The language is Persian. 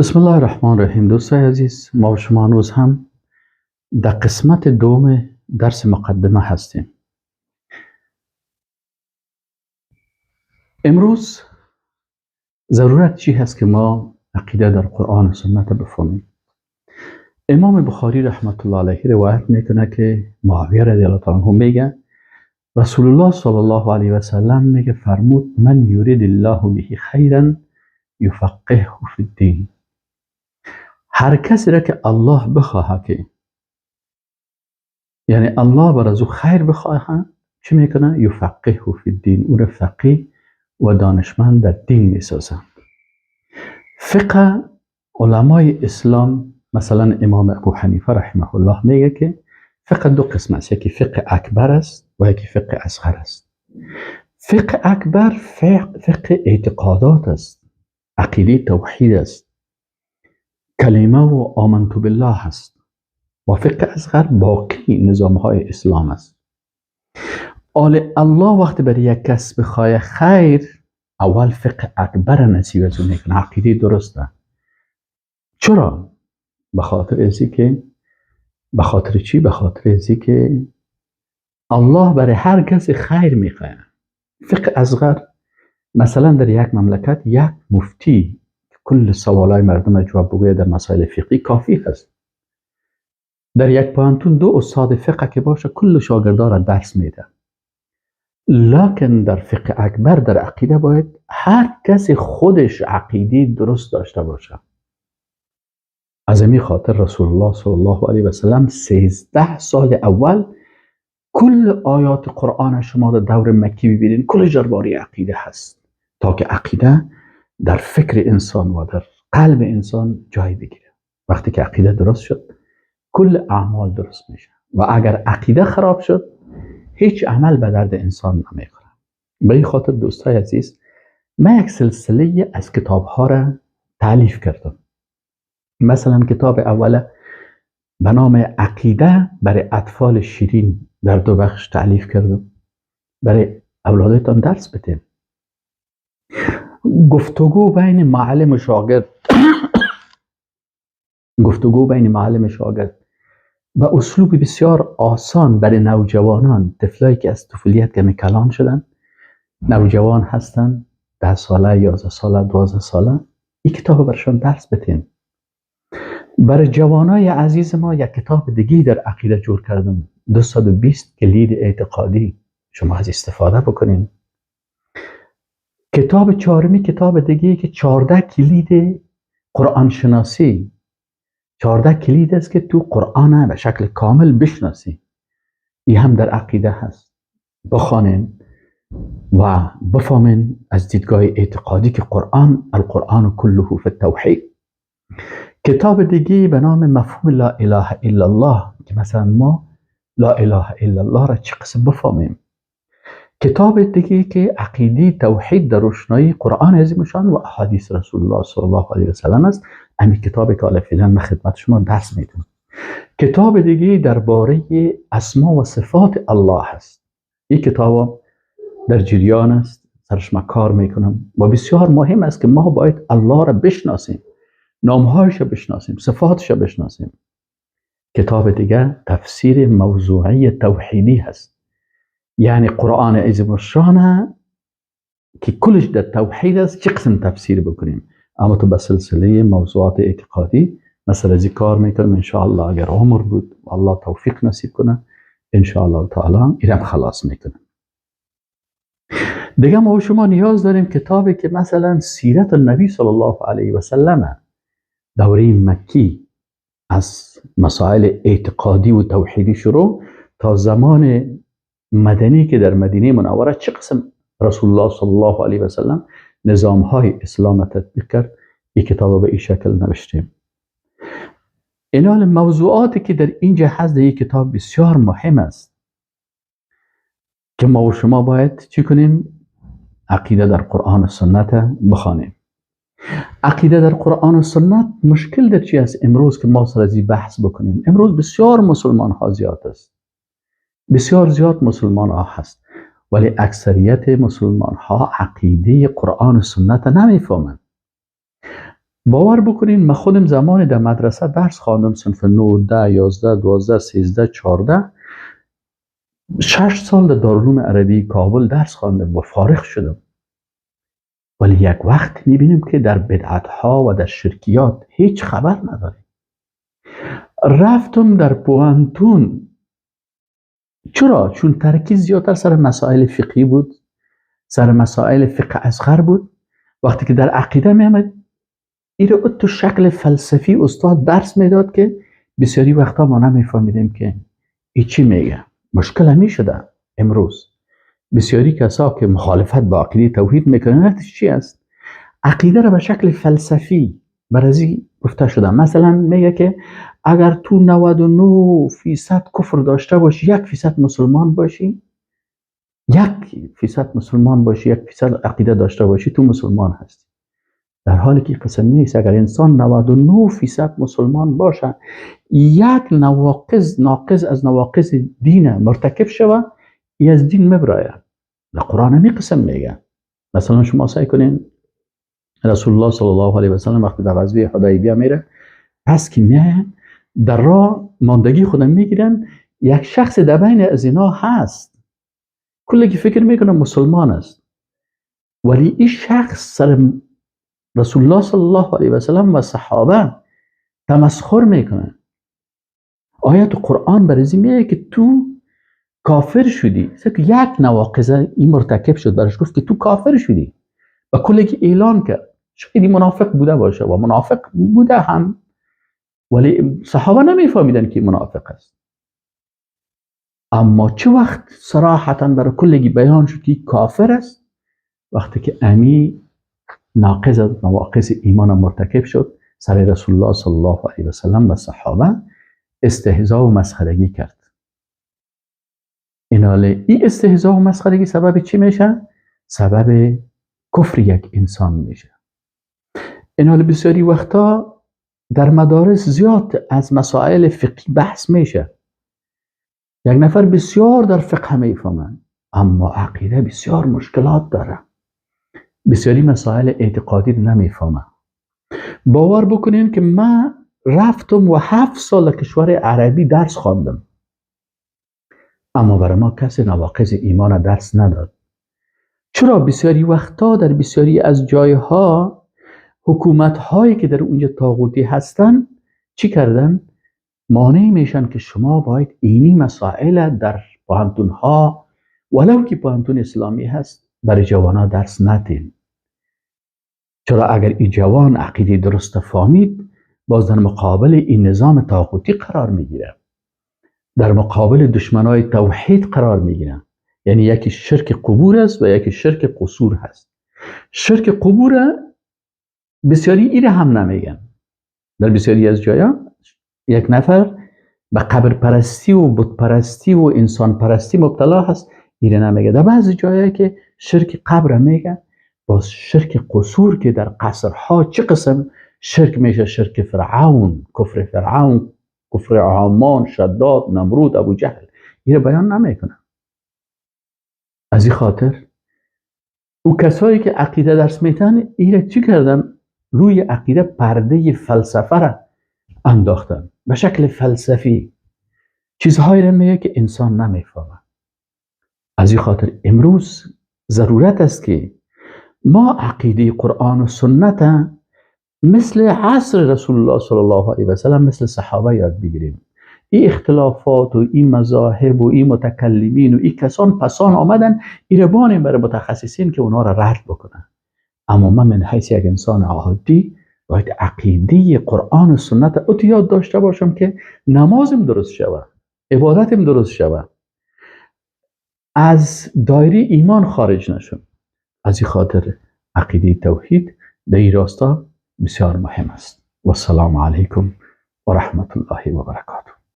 بسم الله الرحمن الرحیم. دوستای عزیز، ما و شما هنوز هم در قسمت دوم درس مقدمه هستیم. امروز ضرورت چی هست که ما عقیده در قرآن و سنت بفهمیم؟ امام بخاری رحمت الله علیه روایت میکنه که معاویه رضی الله تعالی عنه میگه رسول الله صلی الله علیه و سلم میگه فرمود من یرید الله به خیرا یفقهه فی الدین. هر کسی را که الله بخواه که یعنی الله بر از او خیر بخواه چی میکنه؟ یفقهه فی الدین، او را فقیه و دانشمند در دین میسازه. فقه علمای اسلام مثلا امام ابو حنیفه رحمه الله میگه که فقه دو قسم است، یکی فقه اکبر است و یکی فقه اصغر است. فقه اکبر فقه اعتقادات است، عقیده توحید است، کلمه و آمنت بالله است. و فقه اصغر باقی نظام های اسلام است. الله وقتی برای یک کس بخواه خیر، اول فقه اکبر نصیب از اون میکنه، عقیده درسته. چرا؟ به خاطر چی؟ به خاطر ازی که الله برای هر کس خیر میخواه. فقه اصغر مثلا در یک مملکت یک مفتی کل سوالای مردم جواب بگوید در مسائل فقهی کافی هست. در یک پانتون دو استاد فقه که باشه کل شاگردا را درس میده. لکن در فقه اکبر در عقیده باید هر کسی خودش عقیده درست داشته باشه. از همین خاطر رسول الله صلی الله علیه و سلم 13 سال اول کل آیات قرآن شما در دور مکی ببینید کل درباره عقیده هست، تا که عقیده در فکر انسان و در قلب انسان جای بگیره. وقتی که عقیده درست شد کل اعمال درست میشه و اگر عقیده خراب شد هیچ عمل به درد انسان نمیخوره. به این خاطر دوستای عزیز من یک سلسله از کتاب ها را تالیف کردم. مثلا کتاب اول به نام عقیده برای اطفال شیرین در 2 بخش تالیف کردم، برای اولادتان درس بدین. گفتگو بین معلم و شاگرد با اسلوب بسیار آسان برای نوجوانان، طفلایی که از طفولیت کمی کلان شدن، نوجوان هستن، 10 ساله، 11 ساله، 12 ساله، این کتاب برشان درس بدین. برای جوانای عزیز ما یک کتاب دیگه در عقیده جور کردم، 220 کلید اعتقادی، شما از استفاده بکنین. کتاب چهارمی کتاب دیگه که 14 کلید قرآن شناسی، 14 کلید است که تو قرآن به شکل کامل بشناسی. این هم در عقیده هست. بخوانین و بفهمین از دیدگاه اعتقادی که القرآن کله فی التوحید. کتاب دیگه به نام مفهوم لا اله الا الله که مثلا ما لا اله الا الله را چه قسم بفهمیم. کتاب دیگه که عقیده توحید در روشنایی قرآن عظیم شان و احادیث رسول الله صلی الله علیه و سلم است. همین کتابی که حالا فعلا من خدمت شما درس میدم. کتاب دیگه درباره اسما و صفات الله هست. این کتاب در جریان است، سرش من کار میکنم و بسیار مهم است که ما باید الله را بشناسیم، نامهایش بشناسیم، صفاتش بشناسیم. کتاب دیگه تفسیر موضوعی توحیدی هست، یعنی قرآن عظیم الشان که کلش در توحید است چه قسم تفسیر بکنیم. اما تو به سلسله موضوعات اعتقادی مثلا از کار میکنم. انشاءالله اگر عمر بود و الله توفیق نصیب کنه انشاءالله تعالی ایرم خلاص میکنم. دیگه ما و شما نیاز داریم کتابی که مثلا سیرت النبی صلی الله علیه و سلم دوره مکی از مسائل اعتقادی و توحیدی شروع تا زمان مدنی که در مدینه منوره چه قسم رسول الله صلی الله علیه و سلم نظام های اسلام تطبیق کرد. این کتاب به این شکل نوشتیم. اینال موضوعاتی که در اینجا هست در این کتاب بسیار مهم است که ما و شما باید چی کنیم؟ عقیده در قرآن و سنت بخوانیم. عقیده در قرآن و سنت مشکل در چی است امروز که ما سر از این بحث بکنیم؟ امروز بسیار مسلمان ها زیاد است، بسیار زیاد مسلمان ها هست، ولی اکثریت مسلمان ها عقیده قرآن و سنت نمیفهمند. باور بکنین من خودم زمان در مدرسه درس خواندم، صنف 9 10 11 12 13 14 6 سال در دارالعلوم عربی کابل درس خواندم و فارغ شدم. ولی یک وقت میبینیم که در بدعت ها و در شرکیات هیچ خبر نداریم. رفتم در پوهنتون. چرا؟ چون ترکیز زیادتر سر مسائل فقهی بود، سر مسائل فقه اصغر بود. وقتی که در عقیده میامد ایره تو شکل فلسفی استاد درس میداد که بسیاری وقتا ما نمیفهمیدیم که ای چی میگه. مشکل همی شده امروز بسیاری کسا که مخالفت با عقیده توحید میکنن چی است؟ عقیده را به شکل فلسفی برازی گفته شده. مثلا میگه که اگر تو 99% کفر داشته باشی 1% مسلمان باشی، 1% مسلمان باشی 1% عقیده داشته باشی تو مسلمان هستی. در حالی که قسم نیست. اگر انسان 99% مسلمان باشه یک ناقص از نواقص دین مرتکب شوه ای از دین مبرایه. در قرآن همی قسم میگه. مثلا شما سعی کنین رسول الله صلی الله علیه و سلم وقتی در غزوه حدیبیه میره، پس که میه در راه ماندگی خودم میگیرن، یک شخص در بین از اینا هست کلی که فکر میکنه مسلمان است، ولی این شخص سر رسول الله صلی الله علیه و سلم و صحابه تمسخر میکنه. آیت قرآن برازی میگه که تو کافر شدی. یک نواقض این مرتکب شد برش گفت که تو کافر شدی و کلی که اعلان کرد. شاید منافق بوده باشه و منافق بوده هم، ولی صحابه نمیفهمیدن که منافق است. اما چه وقت صراحتا برای کلگی بیان شد که کافر است؟ وقتی که امی ناقض از نواقض ایمان مرتکب شد، سر رسول الله صلی الله علیه و سلم و صحابه استهزاء و مسخرگی کرد. این استهزاء و مسخرگی سبب چی میشه؟ سبب کفر یک انسان میشه. اینال بسیاری وقتا در مدارس زیاد از مسائل فقهی بحث میشه. یک نفر بسیار در فقه میفهمه اما عقیده بسیار مشکلات داره. بسیاری مسائل اعتقادی نمیفهمه. باور بکنین که من رفتم و 7 سال کشور عربی درس خواندم، اما برای ما کسی نواقض ایمان درس نداد. چرا؟ بسیاری وقتا در بسیاری از جایها حکومت هایی که در اونجا طاغوتی هستن چی کردن؟ مانع میشن که شما باید اینی مسائل در پوهنتون ها ولو که پوهنتون اسلامی هست برای جوانا درس ندین. چرا؟ اگر این جوان عقیده درست فهمید باز در مقابل این نظام طاغوتی قرار میگیره، در مقابل دشمنای توحید قرار میگیره. یعنی یکی شرک قبور است و یکی شرک قصور هست. شرک قبور بسیاری ایره هم نمیگن. در بسیاری از جایا یک نفر به قبر پرستی و بت پرستی و انسان پرستی مبتلا هست، ایره نمیگه. در بعضی جایا که شرک قبر میگه، باز شرک قصور که در قصرها چه قسم شرک میشه؟ شرک فرعون، کفر فرعون، کفر هامان، شداد، نمرود، ابو جهل، ایره بیان نمیکنه. از این خاطر او کسایی که عقیده درس میتن ایره چی کردن؟ روی عقیده پرده فلسفه را انداختن به شکل فلسفی، چیزهایی را میگه که انسان نمیفهمه. از این خاطر امروز ضرورت است که ما عقیده قرآن و سنت مثل عصر رسول الله صلی الله علیه و سلم، مثل صحابه یاد بگیریم. این اختلافات و این مذاهب و این متکلمین و این کسان پسان آمدن، ایربان برای متخصصین که اونا را رد بکنن. اما من من حیث یک انسان عادی باید عقیده قرآن و سنت او یاد داشته باشم که نمازم درست شود، عبادتم درست شود، از دایره ایمان خارج نشم. از این خاطر عقیده توحید در این راستا بسیار مهم است. و السلام علیکم و رحمت الله و برکاته.